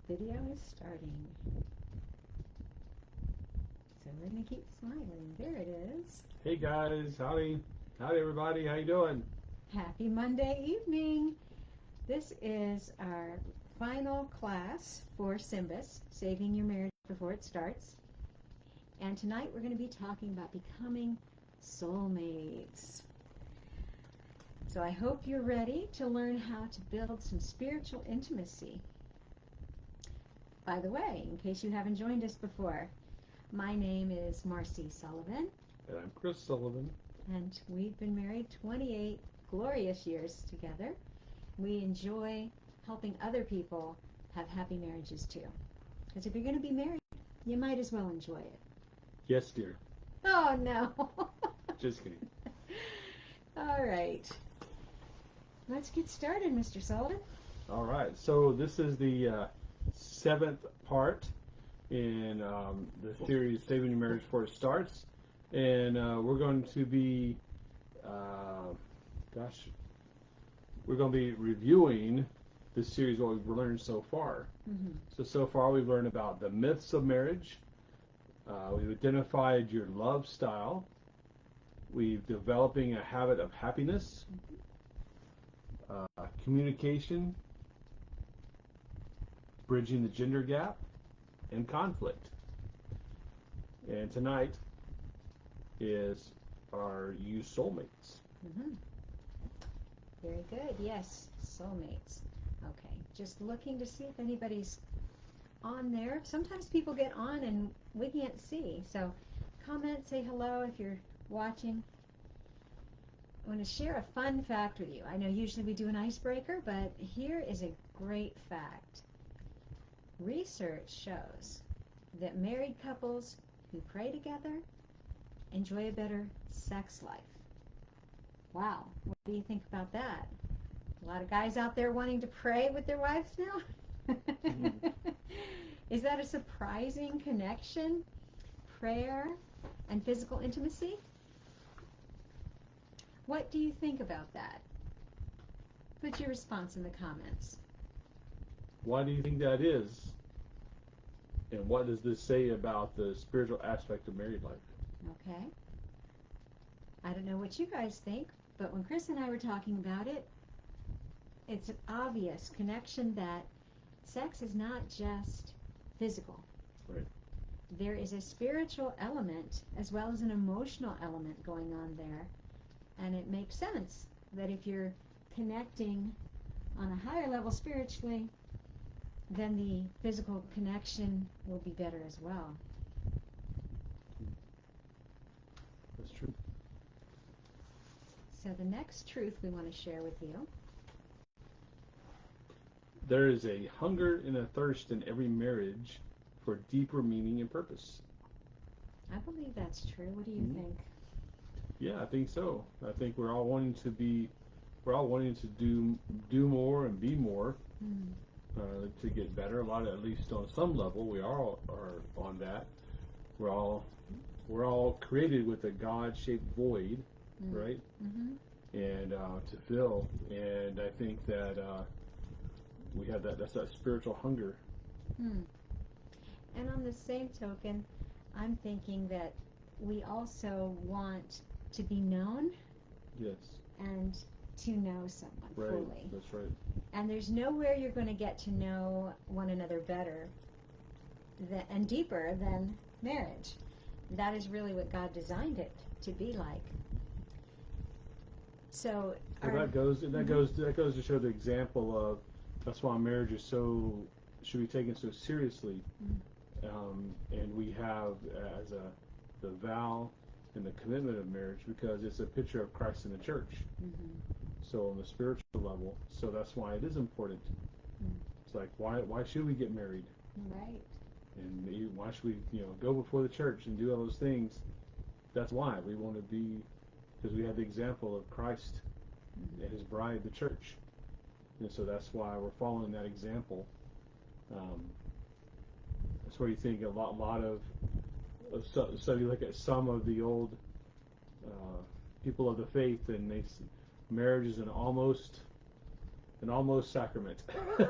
Video is starting. So we're going to keep smiling. There it is. Hey guys, howdy everybody, how you doing? Happy Monday evening. This is our final class for SYMBIS, Saving Your Marriage Before It Starts. And tonight we're going to be talking about becoming soulmates. So I hope you're ready to learn how to build some spiritual intimacy. By the way, in case you haven't joined us before, my name is Marcy Sullivan. And I'm Chris Sullivan. And we've been married 28 glorious years together. We enjoy helping other people have happy marriages too. Because if you're going to be married, you might as well enjoy it. Yes, dear. Oh, no. Just kidding. All right. Let's get started, Mr. Sullivan. All right, so this is the seventh part in the series Saving Your Marriage Before It Starts. And we're going to be, we're going to be reviewing this series, what we've learned so far. Mm-hmm. So far we've learned about the myths of marriage. We've identified your love style. We've developing a habit of happiness, communication, bridging the gender gap, and conflict. And tonight is our You Soulmates. Mm-hmm. Very good. Yes, soulmates. Okay, just looking to see if anybody's on there. Sometimes people get on and we can't see. So comment, say hello if you're watching. I want to share a fun fact with you. I know usually we do an icebreaker, but here is a great fact. Research shows that married couples who pray together enjoy a better sex life. Wow, what do you think about that? A lot of guys out there wanting to pray with their wives now? Mm-hmm. Is that a surprising connection? Prayer and physical intimacy? What do you think about that? Put your response in the comments. Why do you think that is? And what does this say about the spiritual aspect of married life? Okay. I don't know what you guys think, but when Chris and I were talking about it, it's an obvious connection that sex is not just physical. Right. There is a spiritual element as well as an emotional element going on there. And it makes sense that if you're connecting on a higher level spiritually, then the physical connection will be better as well. That's true. So the next truth we want to share with you. There is a hunger and a thirst in every marriage for deeper meaning and purpose. I believe that's true. What do you Mm-hmm. think? Yeah, I think so. I think we're all wanting to do more and be more to get better. A lot, at least on some level, we all are on that. We're all created with a God-shaped void, right? Mm-hmm. And to fill. And I think that we have that. That's that spiritual hunger. And on the same token, I'm thinking that we also want to be known. Yes. And to know someone fully. That's right. And there's nowhere you're going to get to know one another better and deeper than marriage. That is really what God designed it to be like. So that goes to show the example of that's why marriage should be taken so seriously. And we have as the vow and the commitment of marriage because it's a picture of Christ in the church. So on the spiritual level, so that's why it is important. It's like why should we get married? Right. And why should we go before the church and do all those things? That's why we want to be, because we have the example of Christ and His bride, the church, and so that's why we're following that example. That's where you think a lot of so you look at some of the old people of the faith, and marriage is an almost an almost sacrament.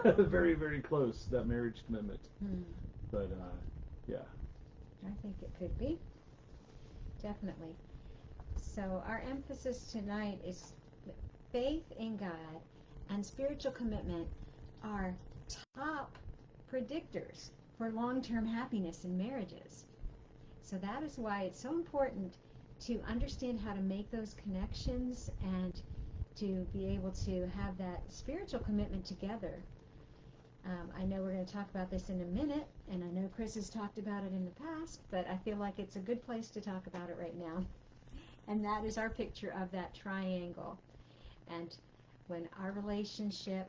Very, very close, that marriage commitment. But yeah. I think it could be. Definitely. So our emphasis tonight is that faith in God and spiritual commitment are top predictors for long-term happiness in marriages. So that is why it's so important to understand how to make those connections and to be able to have that spiritual commitment together. I know we're going to talk about this in a minute, and I know Chris has talked about it in the past, but I feel like it's a good place to talk about it right now. And that is our picture of that triangle. And when our relationship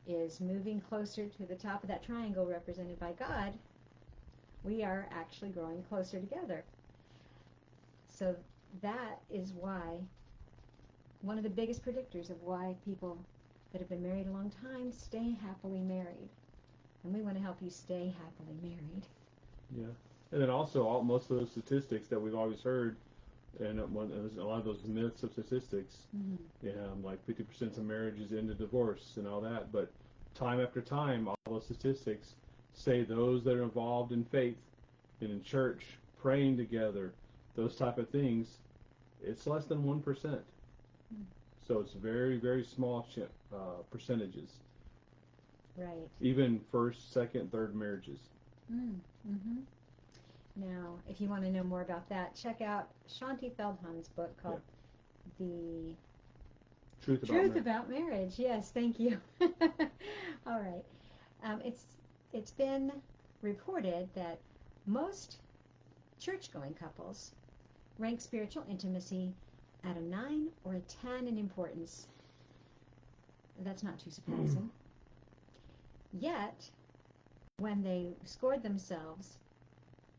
is moving closer to the top of that triangle represented by God, we are actually growing closer together. So that is why, one of the biggest predictors of why people that have been married a long time stay happily married. And we want to help you stay happily married. Yeah. And then also, most of those statistics that we've always heard, and a lot of those myths of statistics, like 50% of marriages end in divorce and all that. But time after time, all those statistics say those that are involved in faith and in church, praying together, those type of things, it's less than 1%. So it's very, very small percentages. Right. Even first, second, third marriages. Now, if you want to know more about that, check out Shaunti Feldhahn's book called The Truth About Marriage. Yes, thank you. All right. It's been reported that most church-going couples rank spiritual intimacy at a 9 or a 10 in importance. That's not too surprising. Yet, when they scored themselves,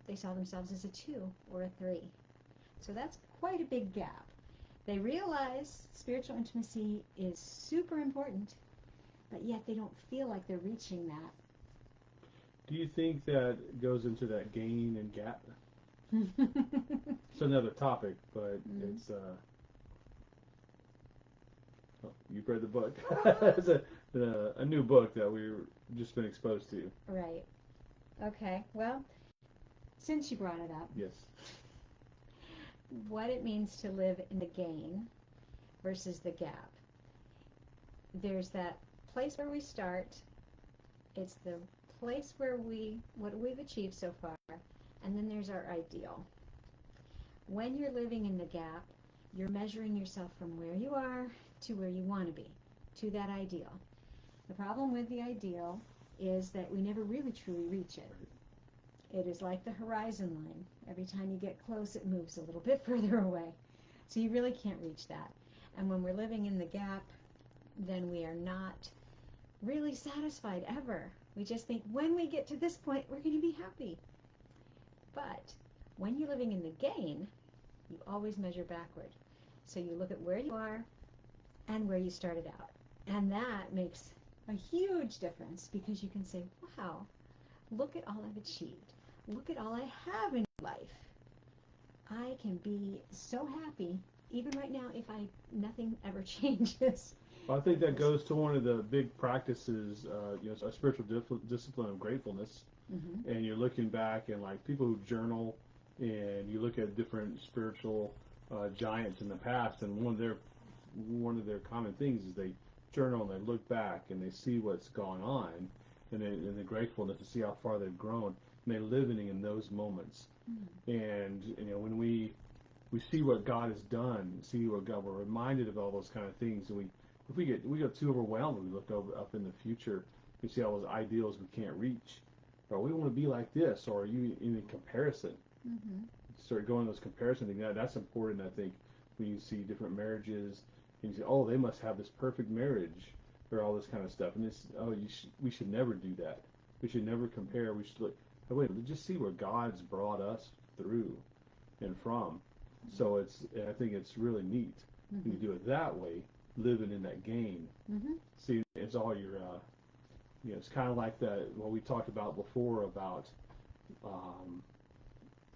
they saw themselves as a 2 or a 3. So that's quite a big gap. They realize spiritual intimacy is super important, but yet they don't feel like they're reaching that. Do you think that goes into that gain and gap? It's another topic, but it's you've read the book. It's a new book that we've just been exposed to. Right. Okay. Well, since you brought it up, yes, what it means to live in the gain versus the gap. There's that place where we start. It's the place where what we've achieved so far, and then there's our ideal. When you're living in the gap, you're measuring yourself from where you are to where you want to be, to that ideal. The problem with the ideal is that we never really truly reach it. It is like the horizon line. Every time you get close, it moves a little bit further away. So you really can't reach that. And when we're living in the gap, then we are not really satisfied ever. We just think when we get to this point, we're going to be happy. But when you're living in the gain, you always measure backward. So you look at where you are and where you started out. And that makes a huge difference because you can say, wow, look at all I've achieved. Look at all I have in life. I can be so happy even right now if nothing ever changes. Well, I think that goes to one of the big practices, a spiritual discipline of gratefulness. And you're looking back and like people who journal, and you look at different spiritual giants in the past, and one of their common things is they journal and they look back and they see what's gone on, and the gratefulness to see how far they've grown, and they're living in those moments. And when we see what God has done, see what God, we're reminded of all those kind of things, and if we get too overwhelmed, we look up in the future, we see all those ideals we can't reach, or we want to be like this, or are you in a comparison? Start going those comparison things. That's important, I think, when you see different marriages and you say, oh, they must have this perfect marriage, or all this kind of stuff, and we should never do that. We should never compare. We should look, oh, wait, let's just see where God's brought us through and from. So I think it's really neat when you do it that way, living in that gain. See, it's all your it's kind of like what we talked about before about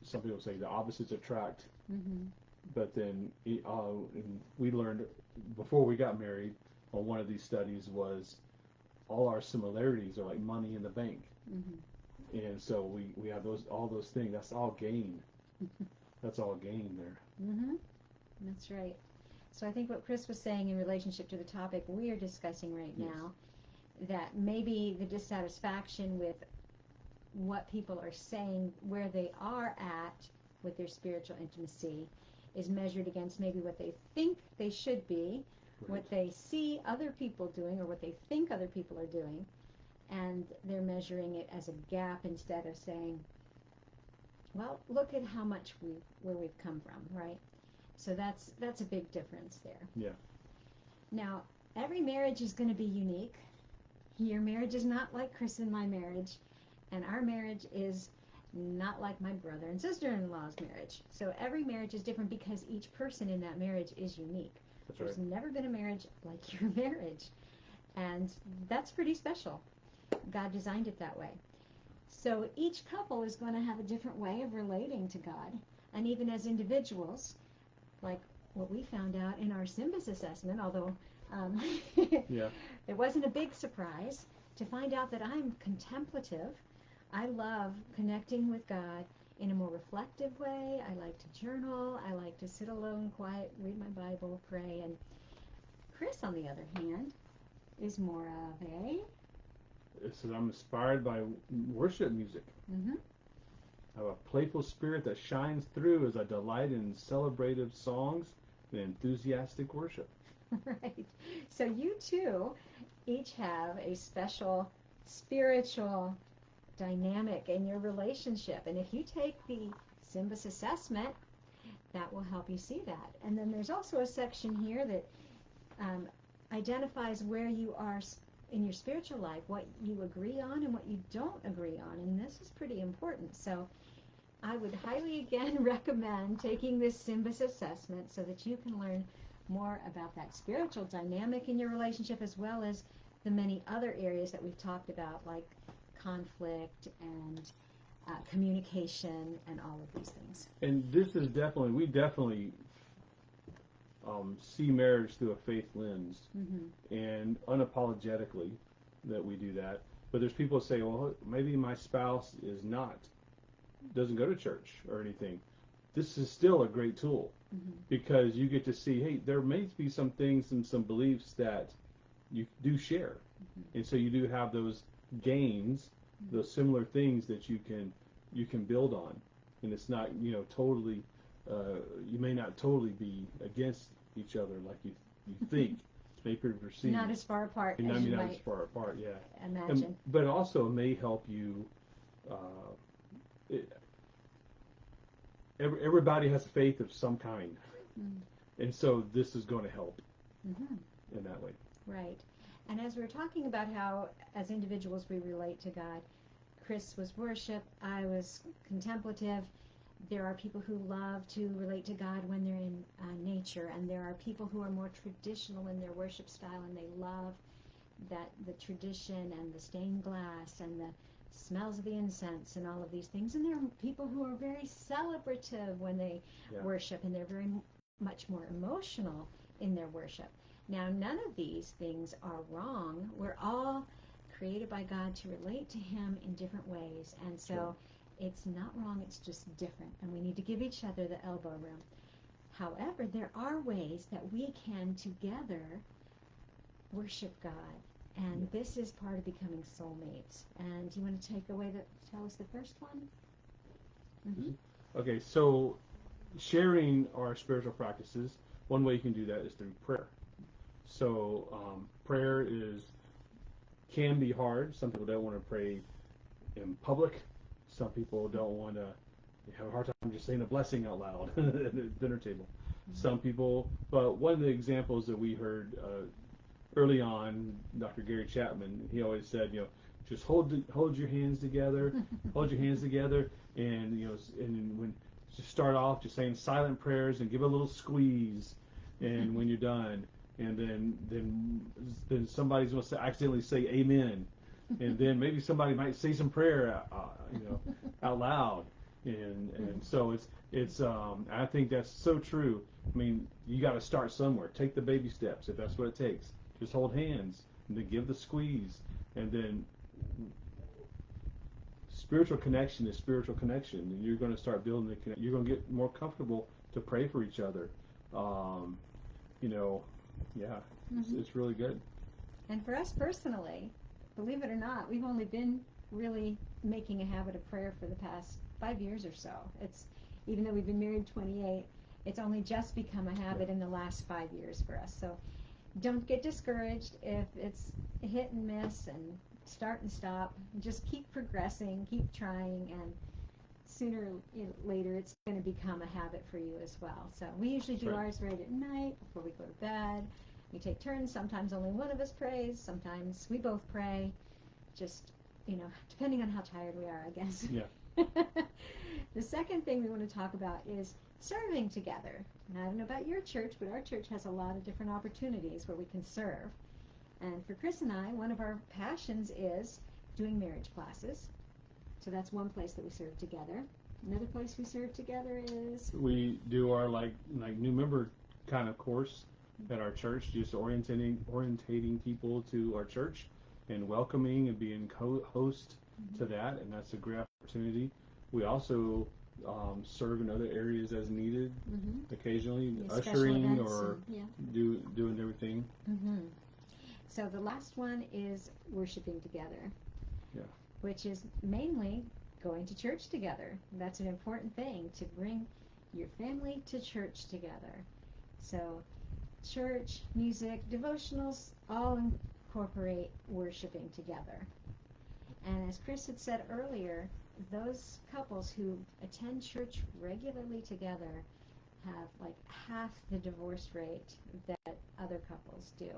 some people say the opposites attract. But then we learned before we got married on one of these studies was all our similarities are like money in the bank. Mm-hmm. And so we have all those things. That's all gain. That's all gain there. Mm-hmm. That's right. So I think what Chris was saying in relationship to the topic we are discussing right now, that maybe the dissatisfaction with what people are saying, where they are at with their spiritual intimacy, is measured against maybe what they think they should be, Right. what they see other people doing, or what they think other people are doing, and they're measuring it as a gap instead of saying, well, look at how much where we've come from, right? So that's a big difference there. Yeah. Now, every marriage is going to be unique. Your marriage is not like Chris and my marriage, and our marriage is not like my brother and sister-in-law's marriage. So every marriage is different because each person in that marriage is unique. That's There's right. never been a marriage like your marriage, and that's pretty special. God designed it that way. So each couple is going to have a different way of relating to God, and even as individuals, like what we found out in our SYMBIS assessment, although Yeah. it wasn't a big surprise to find out that I'm contemplative. I love connecting with God in a more reflective way. I like to journal. I like to sit alone, quiet, read my Bible, pray. And Chris, on the other hand, is more of a... It says I'm inspired by worship music. Mm-hmm. I have a playful spirit that shines through as I delight in celebrative songs and enthusiastic worship. Right. So you two each have a special spiritual dynamic in your relationship. And if you take the SYMBIS assessment, that will help you see that. And then there's also a section here that identifies where you are in your spiritual life, what you agree on and what you don't agree on. And this is pretty important. So I would highly, again, recommend taking this SYMBIS assessment so that you can learn more about that spiritual dynamic in your relationship, as well as the many other areas that we've talked about, like conflict and communication and all of these things. And this is we definitely see marriage through a faith lens, Mm-hmm. and unapologetically that we do that. But there's people who say, well, maybe my spouse doesn't go to church or anything. This is still a great tool, Mm-hmm. because you get to see, hey, there may be some things and some beliefs that you do share. Mm-hmm. And so you do have those gains, Mm-hmm. those similar things that you can build on. And it's not, totally, you may not totally be against each other like you think, may perceive. Not as far apart And as I mean, you not as might far apart, yeah. imagine. But also it may help you, everybody has faith of some kind. Mm-hmm. And so this is going to help Mm-hmm. in that way. Right. And as we were talking about how, as individuals, we relate to God, Chris was worship, I was contemplative. There are people who love to relate to God when they're in nature, and there are people who are more traditional in their worship style, and they love that the tradition and the stained glass and the smells of the incense and all of these things. And there are people who are very celebrative when they worship, and they're very much more emotional in their worship. Now, none of these things are wrong. We're all created by God to relate to Him in different ways, and so it's not wrong, it's just different, and we need to give each other the elbow room. However, there are ways that we can together worship God, and this is part of becoming soulmates. And do you want to tell us the first one? Mm-hmm. Okay, so sharing our spiritual practices, one way you can do that is through prayer. So prayer can be hard. Some people don't want to pray in public. Some people don't want to have a hard time just saying a blessing out loud at the dinner table. Mm-hmm. Some people, but one of the examples that we heard early on, Dr. Gary Chapman, he always said, just hold your hands together, hold your hands together, and and when just start off just saying silent prayers and give a little squeeze, and when you're done, and then somebody's going to accidentally say amen, and then maybe somebody might say some prayer out loud, and so it's I think that's so true. I mean, you got to start somewhere. Take the baby steps if that's what it takes. just hold hands, and then give the squeeze, and then spiritual connection is spiritual connection, and you're going to start building the connection. You're going to get more comfortable to pray for each other. You know, yeah, it's really good. And for us personally, believe it or not, we've only been really making a habit of prayer for the past 5 years or so. It's, even though we've been married 28, it's only just become a habit in the last 5 years for us. So don't get discouraged if it's hit and miss and start and stop. Just keep progressing, keep trying, and sooner or later it's going to become a habit for you as well. So we usually do ours right at night before we go to bed. We take turns. Sometimes only one of us prays. Sometimes we both pray. Just, depending on how tired we are, I guess. Yeah. The second thing we want to talk about is serving together. And I don't know about your church, but our church has a lot of different opportunities where we can serve. And for Chris and I, one of our passions is doing marriage classes. So that's one place that we serve together. Another place we serve together is... We do our like new member kind of course at our church, just orientating people to our church and welcoming and being co-host to that, and that's a great opportunity. We also serve in other areas as needed, occasionally, ushering or doing everything. So the last one is worshiping together, which is mainly going to church together. That's an important thing, to bring your family to church together. So church, music, devotionals, all incorporate worshiping together. And as Chris had said earlier, those couples who attend church regularly together have like half the divorce rate that other couples do.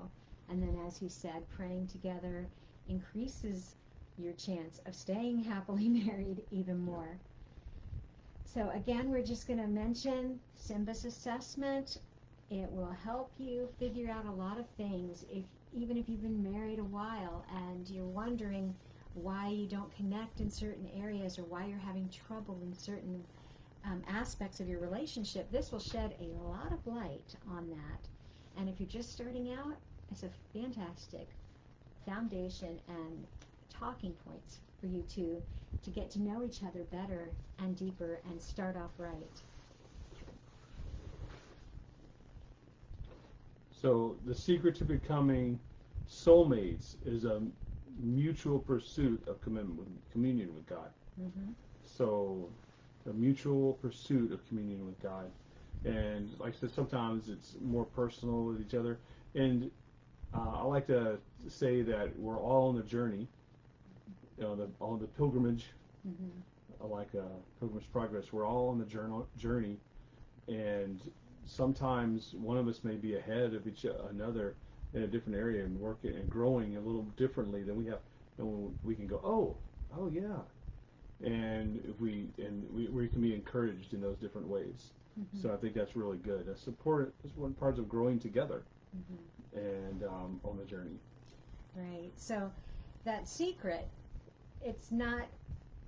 And then, as he said, praying together increases your chance of staying happily married even more. So again, we're just going to mention SYMBIS assessment. It will help you figure out a lot of things, even if you've been married a while and you're wondering why you don't connect in certain areas or why you're having trouble in certain aspects of your relationship. This will shed a lot of light on that. And if you're just starting out, it's a fantastic foundation and talking points for you to get to know each other better and deeper and start off right. So the secret to becoming soulmates is a mutual pursuit of communion with God. So a mutual pursuit of communion with God. And like I said, sometimes it's more personal with each other. And I like to say that we're all on the journey, on the pilgrimage, like Pilgrim's Progress. We're all on the journey, and sometimes one of us may be ahead of another in a different area and working and growing a little differently than we have. And we can go, oh yeah, and we can be encouraged in those different ways. So I think that's really good. That's one part of growing together and on the journey. Right. So that secret,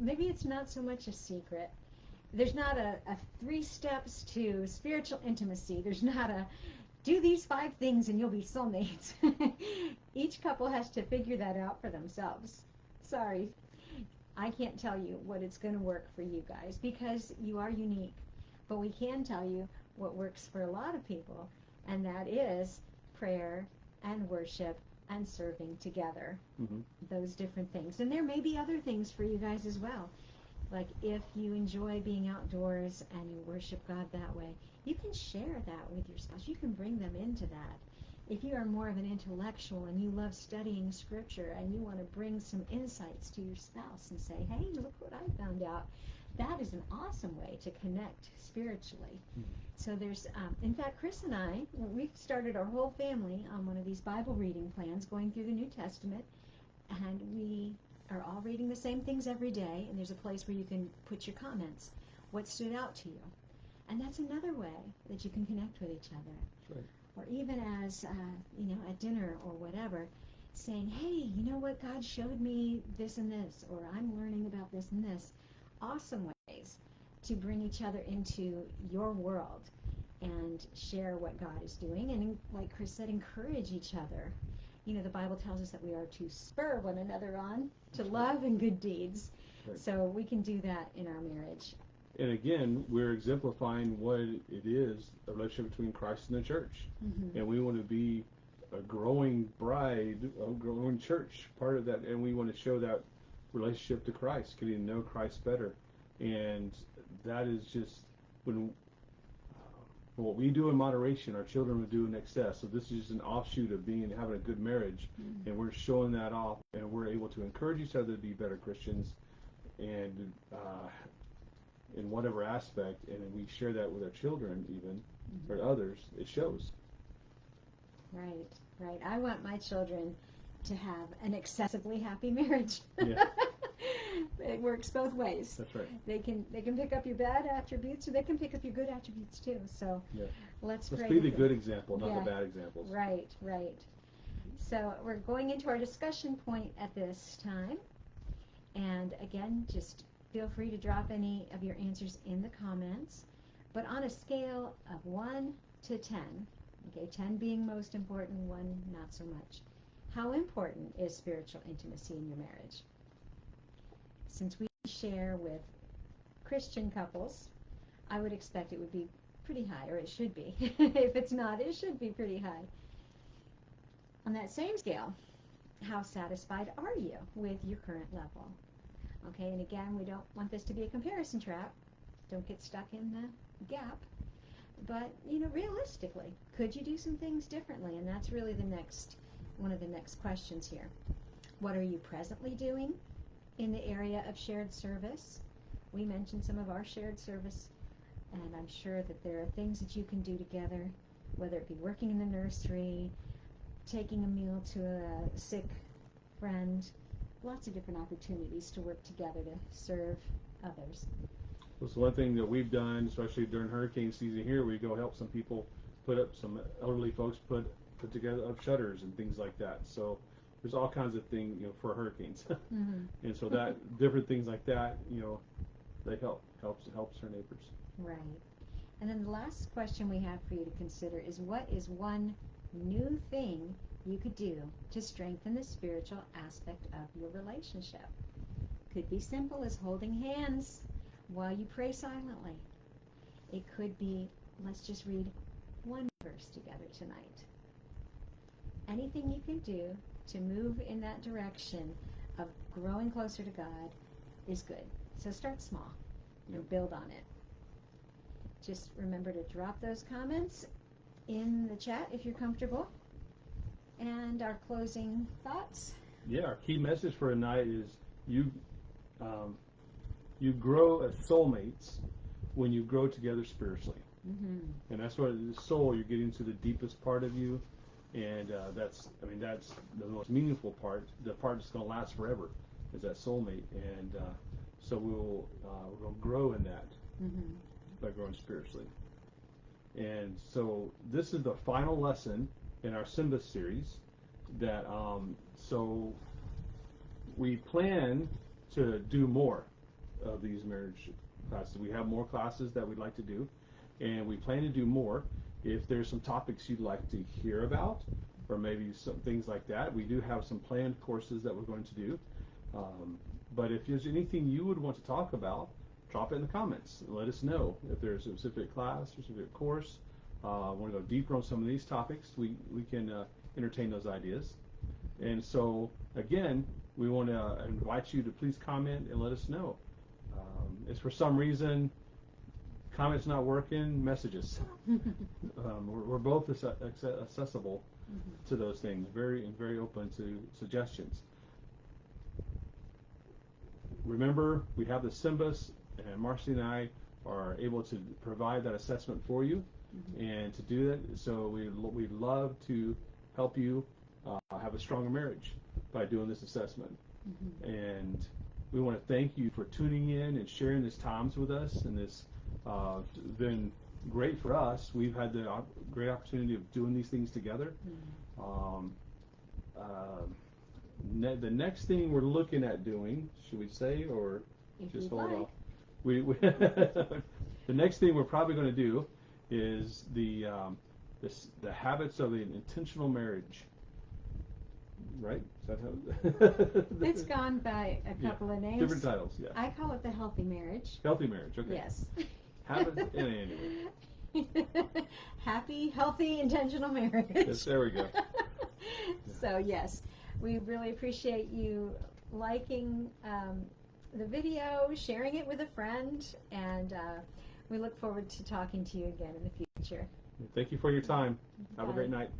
maybe it's not so much a secret. There's not a 3 steps to spiritual intimacy. There's not a do these 5 things and you'll be soulmates. Each couple has to figure that out for themselves. Sorry, I can't tell you what it's going to work for you guys because you are unique. But we can tell you what works for a lot of people, and that is prayer and worship and serving together. Those different things. And there may be other things for you guys as well. Like if you enjoy being outdoors and you worship God that way, you can share that with your spouse. You can bring them into that. If you are more of an intellectual and you love studying scripture and you want to bring some insights to your spouse and say, hey, look what I found out, that is an awesome way to connect spiritually. So there's, in fact, Chris and I, we started our whole family on one of these Bible reading plans going through the New Testament, and we are all reading the same things every day, and there's a place where you can put your comments. What stood out to you? And that's another way that you can connect with each other. Right. Or even as, at dinner or whatever, saying, hey, you know what, God showed me this and this, or I'm learning about this and this. Awesome ways to bring each other into your world and share what God is doing. And like Chris said, encourage each other. the Bible tells us that we are to spur one another on to love and good deeds. Right. So we can do that in our marriage. And again, we're exemplifying what it is, a relationship between Christ and the church. Mm-hmm. And we want to be a growing bride, a growing church, part of that. And we want to show that relationship to Christ, getting to know Christ better. And that is just when what we do in moderation, our children will do in excess. So this is just an offshoot of having a good marriage, and we're showing that off, and we're able to encourage each other to be better Christians, and in whatever aspect, and we share that with our children, even or others. It shows. Right, right. I want my children to have an excessively happy marriage. Yeah. It works both ways. That's right. They can pick up your bad attributes, or they can pick up your good attributes too. So Yeah. let's be the good example, not Yeah. the bad examples. Right, right. So we're going into our discussion point at this time. And again, just feel free to drop any of your answers in the comments. But on a scale of 1 to 10, okay, 10 being most important, 1 not so much, how important is spiritual intimacy in your marriage? Since we share with Christian couples, I would expect it would be pretty high, or it should be. If it's not, it should be pretty high. On that same scale, how satisfied are you with your current level? Okay, and again, we don't want this to be a comparison trap. Don't get stuck in the gap. But, realistically, could you do some things differently? And that's really one of the next questions here. What are you presently doing in the area of shared service? We mentioned some of our shared service, and I'm sure that there are things that you can do together, whether it be working in the nursery, taking a meal to a sick friend, lots of different opportunities to work together to serve others. Well, so one thing that we've done, especially during hurricane season here, we go help some people put up, some elderly folks put together up shutters and things like that. So there's all kinds of things, for hurricanes. Mm-hmm. And so that different things like that, they helps our neighbors. Right. And then the last question we have for you to consider is, what is one new thing you could do to strengthen the spiritual aspect of your relationship? Could be simple as holding hands while you pray silently. It could be, let's just read one verse together tonight. Anything you can do to move in that direction of growing closer to God is good. So start small and build on it. Just remember to drop those comments in the chat if you're comfortable. And our closing thoughts. Yeah, our key message for tonight is you grow as soulmates when you grow together spiritually. Mm-hmm. And that's what the soul, you're getting to the deepest part of you, and that's the most meaningful part. The part that's going to last forever is that soulmate, and so we're going to grow in that by growing spiritually. And so this is the final lesson in our Simba series. That so we plan to do more of these marriage classes. We have more classes that we'd like to do, and we plan to do more. If there's some topics you'd like to hear about, or maybe some things like that, we do have some planned courses that we're going to do. But if there's anything you would want to talk about, drop it in the comments and let us know. If there's a specific class, specific course, want to go deeper on some of these topics, we can entertain those ideas. And so, again, we want to invite you to please comment and let us know. If for some reason comments not working, message us. We're both accessible to those things, very open to suggestions. Remember, we have the SYMBIS, and Marcy and I are able to provide that assessment for you, and to do that. So we'd love to help you have a stronger marriage by doing this assessment. And we want to thank you for tuning in and sharing this times with us, and this been great for us. We've had the great opportunity of doing these things together. The next thing we're looking at doing, should we say, or just hold off? We the next thing we're probably going to do is the habits of an intentional marriage. right? Is that how? It's gone by a couple of names. Different titles, yeah. I call it the healthy marriage. Healthy marriage, okay. Yes. Anyway. Happy, healthy, intentional marriage. Yes, there we go. So yes, we really appreciate you liking the video, sharing it with a friend, and we look forward to talking to you again in the future. Thank you for your time. Have a Bye. great night.